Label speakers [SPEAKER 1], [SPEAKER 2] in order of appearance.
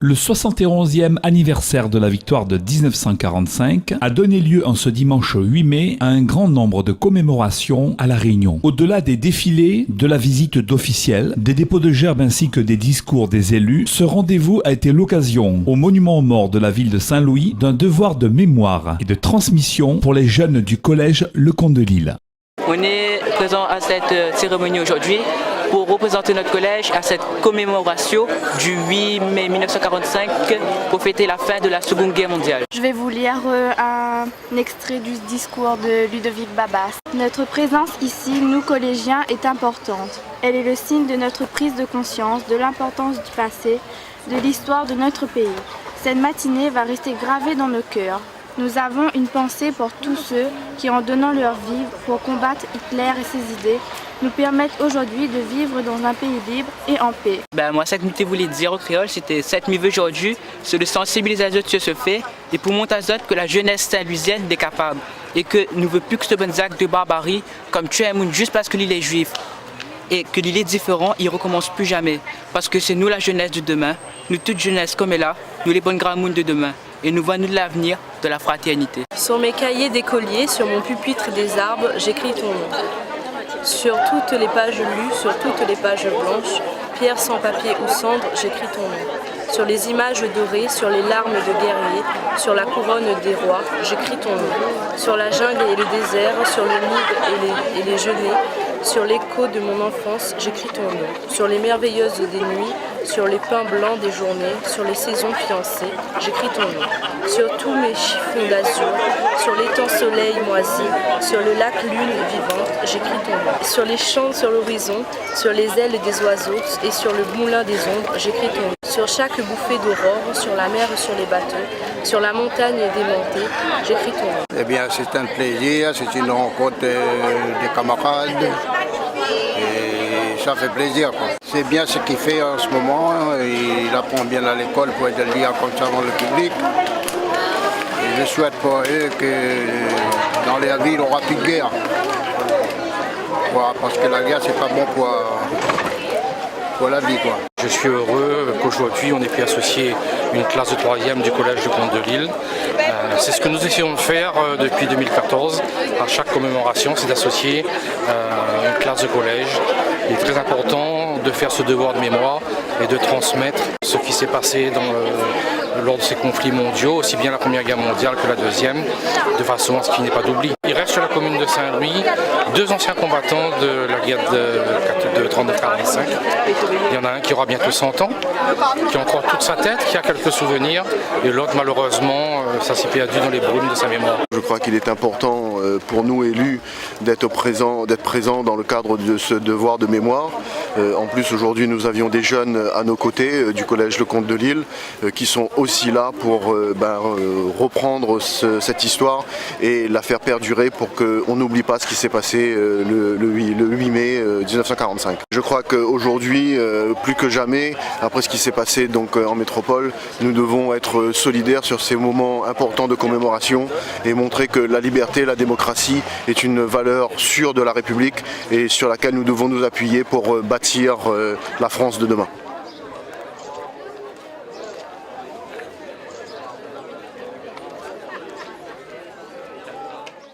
[SPEAKER 1] Le 71e anniversaire de la victoire de 1945 a donné lieu en ce dimanche 8 mai à un grand nombre de commémorations à La Réunion. Au-delà des défilés, de la visite d'officiels, des dépôts de gerbes ainsi que des discours des élus, ce rendez-vous a été l'occasion, au monument aux morts de la ville de Saint-Louis, d'un devoir de mémoire et de transmission pour les jeunes du collège Lecomte de Lille.
[SPEAKER 2] On est présent à cette cérémonie aujourd'hui pour représenter notre collège à cette commémoration du 8 mai 1945 pour fêter la fin de la Seconde Guerre mondiale.
[SPEAKER 3] Je vais vous lire un extrait du discours de Ludovic Babas. Notre présence ici, nous collégiens, est importante. Elle est le signe de notre prise de conscience de l'importance du passé, de l'histoire de notre pays. Cette matinée va rester gravée dans nos cœurs. Nous avons une pensée pour tous ceux qui, en donnant leur vie pour combattre Hitler et ses idées, nous permettent aujourd'hui de vivre dans un pays libre et en paix.
[SPEAKER 2] Moi, ce que je voulais dire au créole, c'était cette mieux aujourd'hui, c'est de sensibiliser les autres sur ce fait et pour montrer aux autres que la jeunesse saint-louisienne est capable et que nous ne veut plus que ce bon acte de barbarie comme tuer un monde juste parce que l'île est juif. Et que l'île est différent, il ne recommence plus jamais. Parce que c'est nous la jeunesse de demain, nous toute jeunesse comme elle là, nous les bonnes grands mondes de demain. Et nous voyons l'avenir de la fraternité.
[SPEAKER 4] Sur mes cahiers d'écolier, sur mon pupitre des arbres, j'écris ton nom. Sur toutes les pages lues, sur toutes les pages blanches, pierre sans papier ou cendre, j'écris ton nom. Sur les images dorées, sur les larmes de guerriers, sur la couronne des rois, j'écris ton nom. Sur la jungle et le désert, sur le nid et les genêts, sur l'écho de mon enfance, j'écris ton nom. Sur les merveilleuses des nuits, sur les pins blancs des journées, sur les saisons fiancées, j'écris ton nom. Sur tous mes chiffons d'azur, sur l'étang soleil moisi, sur le lac lune vivante, j'écris ton nom. Sur les champs sur l'horizon, sur les ailes des oiseaux et sur le moulin des ombres, j'écris ton nom. Sur chaque bouffée d'aurore, sur la mer et sur les bateaux, sur la montagne démontée, j'écris ton nom.
[SPEAKER 5] Eh bien, c'est un plaisir, c'est une rencontre des camarades. Et ça fait plaisir, quoi. C'est bien ce qu'il fait en ce moment. Il apprend bien à l'école pour être lié comme ça dans le public. Et je souhaite pour eux que dans les villes, il n'y aura plus de guerre. Voilà, parce que la guerre, c'est pas bon pour la vie, quoi.
[SPEAKER 6] Je suis heureux qu'aujourd'hui on ait pu associer une classe de 3e du collège Lecomte de Lille. C'est ce que nous essayons de faire depuis 2014. À chaque commémoration, c'est d'associer une classe de collège. Il est très important de faire ce devoir de mémoire et de transmettre ce qui s'est passé lors de ces conflits mondiaux, aussi bien la Première Guerre mondiale que la Deuxième, de façon à ce qu'il n'y ait pas d'oubli. Il reste sur la commune de Saint-Louis 2 anciens combattants de la guerre de 39-45. Il y en a un qui aura bientôt 100 ans, qui a encore toute sa tête, qui a quelques souvenirs, et l'autre malheureusement, ça s'est perdu dans les brumes de sa mémoire.
[SPEAKER 7] Je crois qu'il est important pour nous élus d'être présents dans le cadre de ce devoir de mémoire. En plus aujourd'hui nous avions des jeunes à nos côtés du collège Lecomte de Lille qui sont aussi là pour reprendre cette histoire et la faire perdurer pour qu'on n'oublie pas ce qui s'est passé le 8 mai 1945. Je crois qu'aujourd'hui, plus que jamais, après ce qui s'est passé donc, en métropole, nous devons être solidaires sur ces moments importants de commémoration et montrer que la liberté, la démocratie est une valeur sûre de la République et sur laquelle nous devons nous appuyer pour bâtir la France de demain.